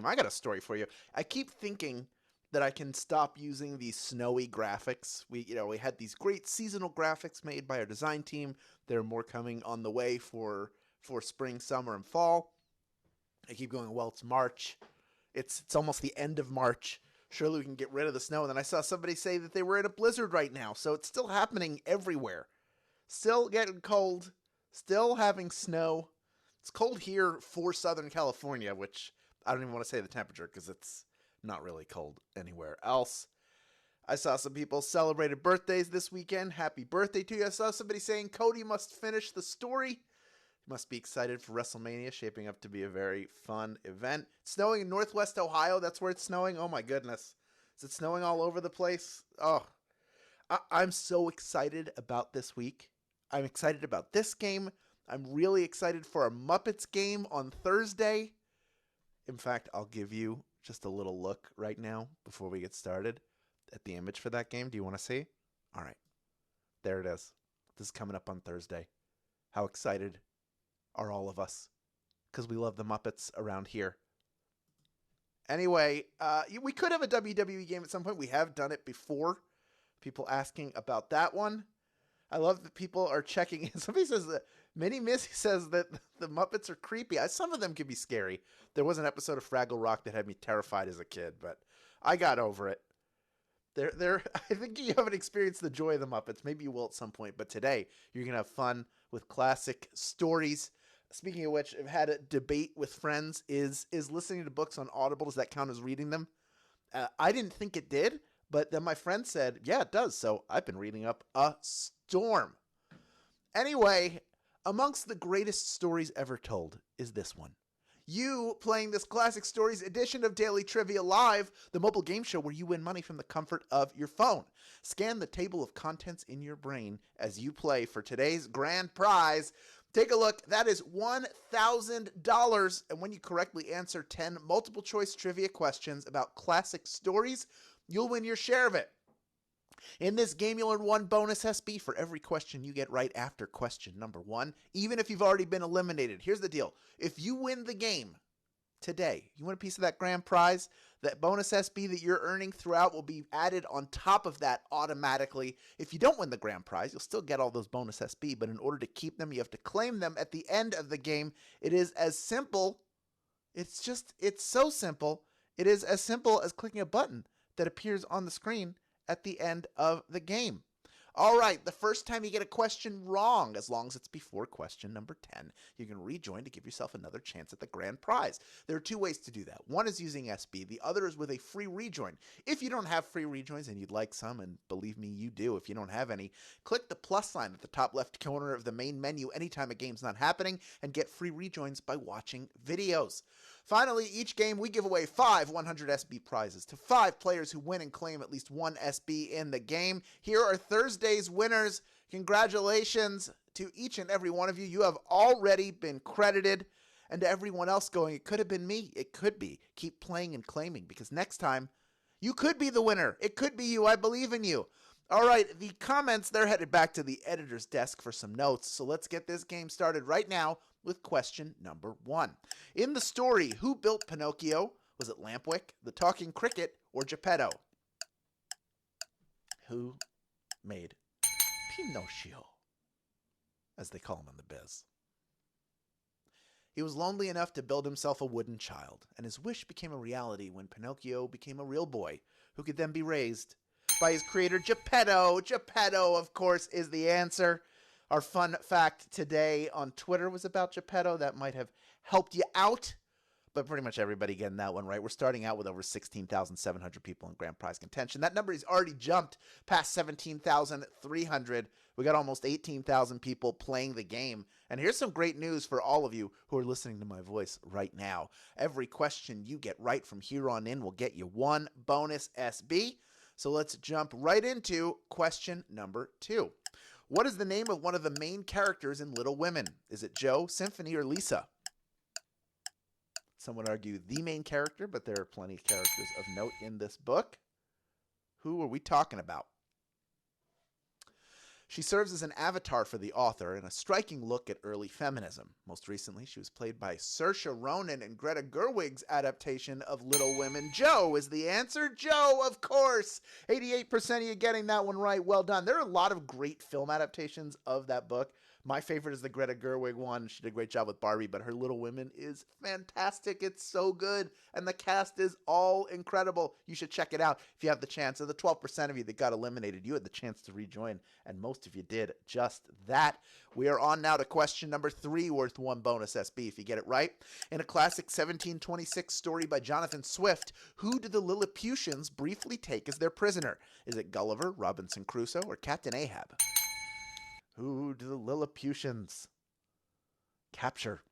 game. I got a story for you. I keep thinking that I can stop using these snowy graphics. We had these great seasonal graphics made by our design team. There are more coming on the way for spring, summer, and fall. I keep going, well, it's March. It's almost the end of March. Surely we can get rid of the snow. And then I saw somebody say that they were in a blizzard right now. So it's still happening everywhere. Still getting cold. Still having snow. It's cold here for Southern California, which I don't even want to say the temperature because it's not really cold anywhere else. I saw some people celebrated birthdays this weekend. Happy birthday to you. I saw somebody saying Cody must finish the story. Must be excited for WrestleMania, shaping up to be a very fun event. It's snowing in Northwest Ohio. That's where it's snowing. Oh my goodness. Is it snowing all over the place? Oh, I'm so excited about this week. I'm excited about this game. I'm really excited for our Muppets game on Thursday. In fact, I'll give you just a little look right now before we get started at the image for that game. Do you want to see? All right. There it is. This is coming up on Thursday. How excited are all of us, because we love the Muppets around here. Anyway, we could have a WWE game at some point. We have done it before. People asking about that one. I love that people are checking in. Somebody says that Minnie Missy says that the Muppets are creepy. Some of them can be scary. There was an episode of Fraggle Rock that had me terrified as a kid, but I got over it. I think you haven't experienced the joy of the Muppets. Maybe you will at some point, but today you're going to have fun with classic stories. Speaking of which, I've had a debate with friends. Is listening to books on Audible, does that count as reading them? I didn't think it did, but then my friend said, yeah, it does. So I've been reading up a storm. Anyway, amongst the greatest stories ever told is this one. You playing this Classic Stories edition of Daily Trivia Live, the mobile game show where you win money from the comfort of your phone. Scan the table of contents in your brain as you play for today's grand prize. Take a look. That is $1,000. And when you correctly answer 10 multiple choice trivia questions about classic stories, you'll win your share of it. In this game, you'll earn 1 bonus SB for every question you get right after question number 1, even if you've already been eliminated. Here's the deal. If you win the game today, you win a piece of that grand prize, that bonus SB that you're earning throughout will be added on top of that automatically. If you don't win the grand prize, you'll still get all those bonus SB, but in order to keep them, you have to claim them at the end of the game. It is as simple. It's so simple. It is as simple as clicking a button that appears on the screen at the end of the game. All right, the first time you get a question wrong, as long as it's before question number 10, you can rejoin to give yourself another chance at the grand prize. There are 2 ways to do that. One is using SB. The other is with a free rejoin. If you don't have free rejoins and you'd like some, and believe me, you do if you don't have any, click the plus sign at the top left corner of the main menu anytime a game's not happening and get free rejoins by watching videos. Finally, each game we give away 5 100 SB prizes to 5 players who win and claim at least 1 SB in the game. Here are Thursday's winners. Congratulations to each and every one of you. You have already been credited. And to everyone else going, it could have been me. It could be. Keep playing and claiming, because next time you could be the winner. It could be you. I believe in you. All right, the comments, they're headed back to the editor's desk for some notes. So let's get this game started right now with question number 1. In the story, who built Pinocchio? Was it Lampwick, the Talking Cricket, or Geppetto? Who made Pinocchio, as they call him in the biz? He was lonely enough to build himself a wooden child, and his wish became a reality when Pinocchio became a real boy who could then be raised by his creator, Geppetto. Geppetto, of course, is the answer. Our fun fact today on Twitter was about Geppetto. That might have helped you out, but pretty much everybody getting that one right. We're starting out with over 16,700 people in grand prize contention. That number has already jumped past 17,300. We got almost 18,000 people playing the game. And here's some great news for all of you who are listening to my voice right now. Every question you get right from here on in will get you 1 bonus SB. So let's jump right into question number 2. What is the name of one of the main characters in Little Women? Is it Joe, Symphony, or Lisa? Some would argue the main character, but there are plenty of characters of note in this book. Who are we talking about? She serves as an avatar for the author and a striking look at early feminism. Most recently, she was played by Saoirse Ronan in Greta Gerwig's adaptation of Little Women. Joe is the answer. Joe, of course. 88% of you getting that one right. Well done. There are a lot of great film adaptations of that book. My favorite is the Greta Gerwig one. She did a great job with Barbie, but her Little Women is fantastic. It's so good, and the cast is all incredible. You should check it out if you have the chance. Of the 12% of you that got eliminated, you had the chance to rejoin, and most of you did just that. We are on now to question number 3, worth 1 bonus SB if you get it right. In a classic 1726 story by Jonathan Swift, who do the Lilliputians briefly take as their prisoner? Is it Gulliver, Robinson Crusoe, or Captain Ahab? Who do the Lilliputians capture?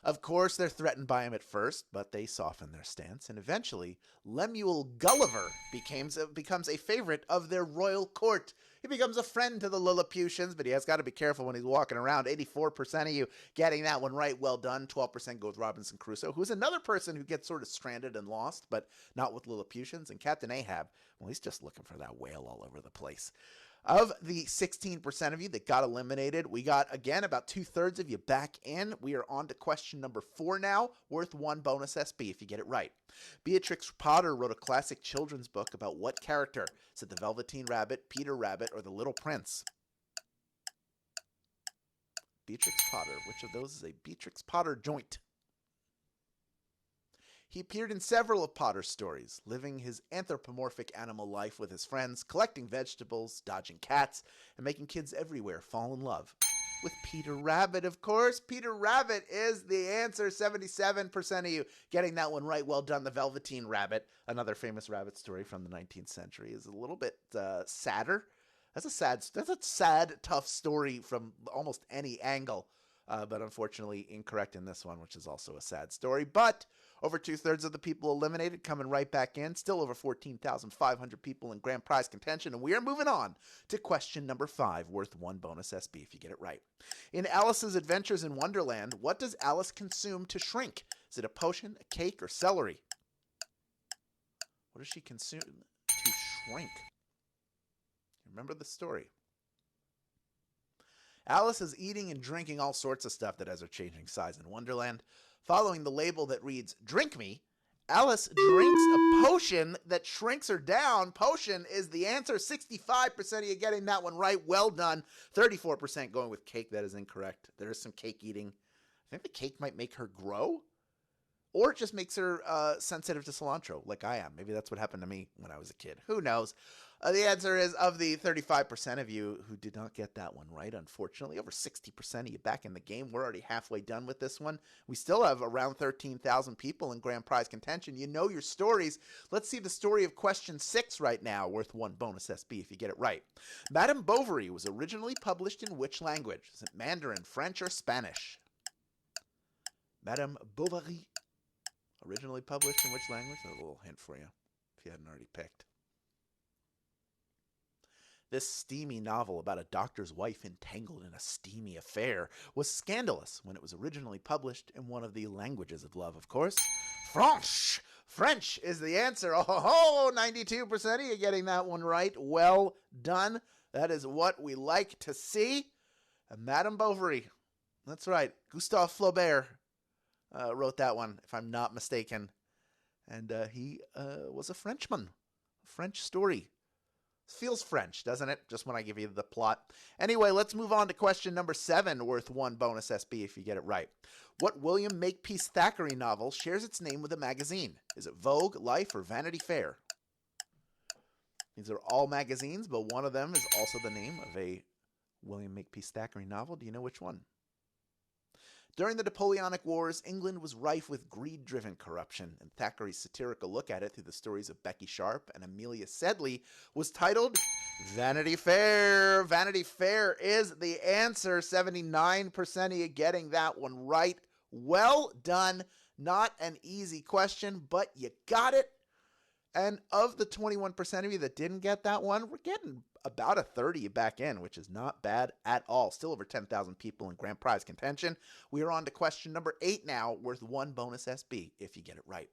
Of course, they're threatened by him at first, but they soften their stance, and eventually, Lemuel Gulliver becomes a favorite of their royal court. He becomes a friend to the Lilliputians, but he has got to be careful when he's walking around. 84% of you getting that one right. Well done. 12% go with Robinson Crusoe, who's another person who gets sort of stranded and lost, but not with Lilliputians. And Captain Ahab, well, he's just looking for that whale all over the place. Of the 16% of you that got eliminated, we got, again, about 2/3 of you back in. We are on to question number 4 now, worth 1 bonus SB if you get it right. Beatrix Potter wrote a classic children's book about what character? Is it the Velveteen Rabbit, Peter Rabbit, or the Little Prince? Beatrix Potter. Which of those is a Beatrix Potter joint? He appeared in several of Potter's stories, living his anthropomorphic animal life with his friends, collecting vegetables, dodging cats, and making kids everywhere fall in love with Peter Rabbit, of course. Peter Rabbit is the answer. 77% of you getting that one right. Well done. The Velveteen Rabbit, another famous rabbit story from the 19th century, is a little bit sadder. That's a sad, tough story from almost any angle. But unfortunately incorrect in this one, which is also a sad story. But over 2/3 of the people eliminated coming right back in. Still over 14,500 people in grand prize contention. And we are moving on to question number 5, worth 1 bonus SB if you get it right. In Alice's Adventures in Wonderland, what does Alice consume to shrink? Is it a potion, a cake, or celery? What does she consume to shrink? Remember the story. Alice is eating and drinking all sorts of stuff that has her changing size in Wonderland. Following the label that reads, "Drink me," Alice drinks a potion that shrinks her down. Potion is the answer. 65% of you getting that one right. Well done. 34% going with cake. That is incorrect. There is some cake eating. I think the cake might make her grow. Or it just makes her sensitive to cilantro, like I am. Maybe that's what happened to me when I was a kid. Who knows? The answer is, of the 35% of you who did not get that one right, unfortunately, over 60% of you back in the game. We're already halfway done with this one. We still have around 13,000 people in grand prize contention. You know your stories. Let's see the story of question 6 right now, worth 1 bonus SB if you get it right. Madame Bovary was originally published in which language? Is it Mandarin, French, or Spanish? Madame Bovary, originally published in which language? A little hint for you if you hadn't already picked. This steamy novel about a doctor's wife entangled in a steamy affair was scandalous when it was originally published in one of the languages of love, of course. French! French is the answer. Oh, 92% of you getting that one right. Well done. That is what we like to see. And Madame Bovary. That's right. Gustave Flaubert wrote that one, if I'm not mistaken. And he was a Frenchman. A French story. Feels French, doesn't it? Just when I give you the plot. Anyway, let's move on to question number 7, worth 1 bonus SB if you get it right. What William Makepeace Thackeray novel shares its name with a magazine? Is it Vogue, Life, or Vanity Fair? These are all magazines, but one of them is also the name of a William Makepeace Thackeray novel. Do you know which one? During the Napoleonic Wars, England was rife with greed-driven corruption, and Thackeray's satirical look at it through the stories of Becky Sharp and Amelia Sedley was titled Vanity Fair. Vanity Fair is the answer. 79% of you getting that one right. Well done. Not an easy question, but you got it. And of the 21% of you that didn't get that one, we're getting about a 30 back in, which is not bad at all. Still over 10,000 people in grand prize contention. We are on to question number 8 now, worth 1 bonus SB if you get it right.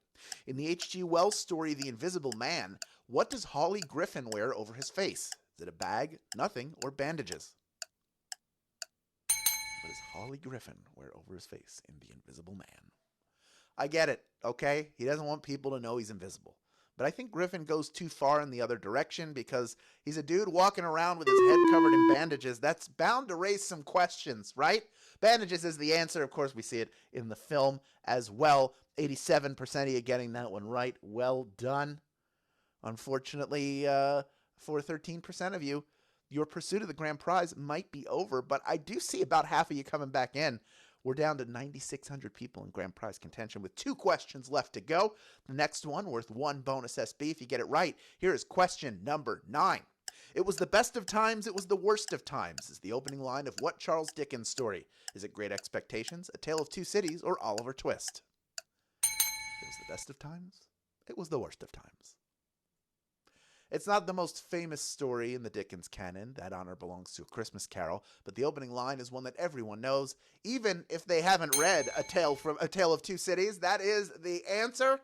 In the H.G. Wells story, The Invisible Man, what does Holly Griffin wear over his face? Is it a bag, nothing, or bandages? What does Holly Griffin wear over his face in The Invisible Man? I get it, okay? He doesn't want people to know he's invisible. But I think Griffin goes too far in the other direction because he's a dude walking around with his head covered in bandages. That's bound to raise some questions, right? Bandages is the answer. Of course, we see it in the film as well. 87% of you getting that one right. Well done. Unfortunately, for 13% of you, your pursuit of the grand prize might be over, but I do see about half of you coming back in. We're down to 9,600 people in grand prize contention with 2 questions left to go. The next one worth 1 bonus SB if you get it right. Here is question number 9. It was the best of times, it was the worst of times is the opening line of what Charles Dickens story? Is it Great Expectations, A Tale of Two Cities, or Oliver Twist? It was the best of times, it was the worst of times. It's not the most famous story in the Dickens canon. That honor belongs to A Christmas Carol. But the opening line is one that everyone knows, even if they haven't read A Tale of Two Cities. That is the answer.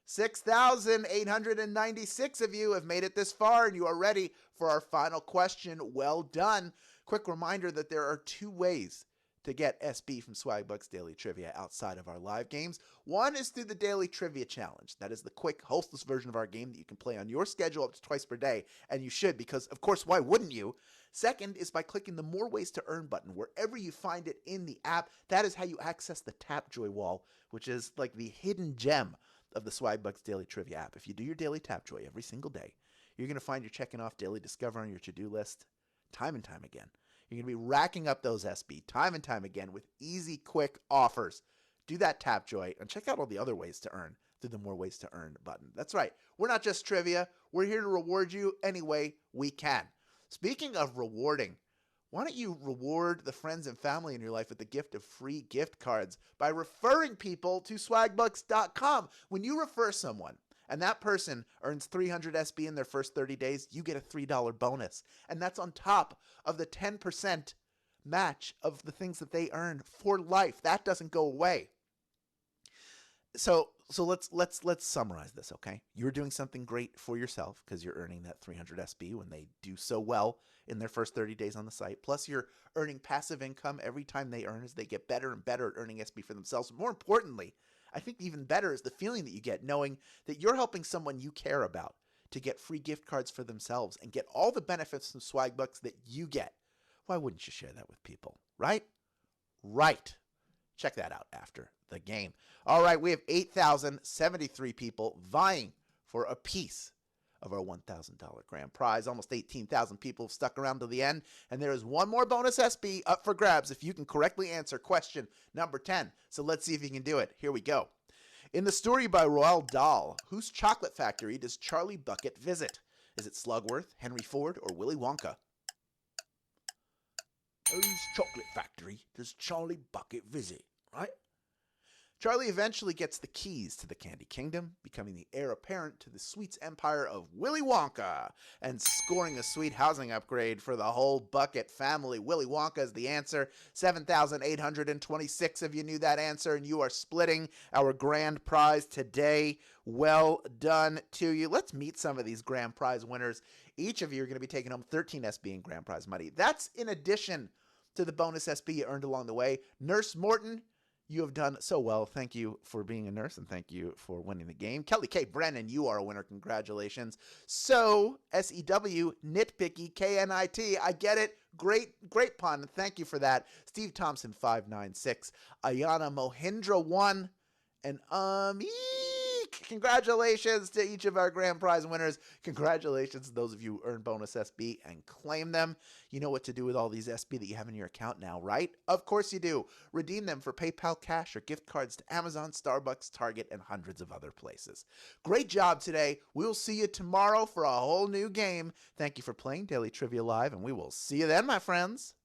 6,896 of you have made it this far, and you are ready for our final question. Well done. Quick reminder that there are 2 ways to get SB from Swagbucks Daily Trivia outside of our live games. One is through the Daily Trivia Challenge. That is the quick, hostless version of our game that you can play on your schedule up to twice per day, and you should because, of course, why wouldn't you? Second is by clicking the More Ways to Earn button wherever you find it in the app. That is how you access the Tapjoy wall, which is like the hidden gem of the Swagbucks Daily Trivia app. If you do your daily Tapjoy every single day, you're going to find you're checking off Daily Discover on your to-do list time and time again. You're going to be racking up those SB time and time again with easy, quick offers. Do that Tapjoy and check out all the other ways to earn through the More Ways to Earn button. That's right. We're not just trivia. We're here to reward you any way we can. Speaking of rewarding, why don't you reward the friends and family in your life with the gift of free gift cards by referring people to swagbucks.com. When you refer someone, and that person earns 300 SB in their first 30 days, you get a $3 bonus. And that's on top of the 10% match of the things that they earn for life. That doesn't go away. So let's summarize this, okay? You're doing something great for yourself because you're earning that 300 SB when they do so well in their first 30 days on the site. Plus, you're earning passive income every time they earn as they get better and better at earning SB for themselves. More importantly, I think even better is the feeling that you get knowing that you're helping someone you care about to get free gift cards for themselves and get all the benefits from Swagbucks that you get. Why wouldn't you share that with people, right? Right. Check that out after the game. All right, we have 8,073 people vying for a piece of our $1,000 grand prize. Almost 18,000 people have stuck around to the end, and there is one more bonus SB up for grabs if you can correctly answer question number 10. So let's see if you can do it. Here we go. In the story by Roald Dahl, whose chocolate factory does Charlie Bucket visit? Is it Slugworth, Henry Ford, or Willy Wonka? Whose chocolate factory does Charlie Bucket visit, right? Charlie eventually gets the keys to the Candy Kingdom, becoming the heir apparent to the sweets empire of Willy Wonka, and scoring a sweet housing upgrade for the whole Bucket family. Willy Wonka is the answer. 7,826 of you knew that answer, and you are splitting our grand prize today. Well done to you. Let's meet some of these grand prize winners. Each of you are going to be taking home 13 SB in grand prize money. That's in addition to the bonus SB you earned along the way. Nurse Morton, you have done so well. Thank you for being a nurse, and thank you for winning the game. Kelly K. Brennan, you are a winner. Congratulations. So, SEW, Nitpicky, KNIT. I get it. Great pun. Thank you for that. Steve Thompson, 596. Ayana Mohindra, 1. And congratulations to each of our grand prize winners. Congratulations to those of you who earned bonus SB and claim them. You know what to do with all these SB that you have in your account now, right? Of course you do. Redeem them for PayPal cash or gift cards to Amazon, Starbucks, Target, and hundreds of other places. Great job today. We will see you tomorrow for a whole new game. Thank you for playing Daily Trivia Live, and we will see you then, my friends.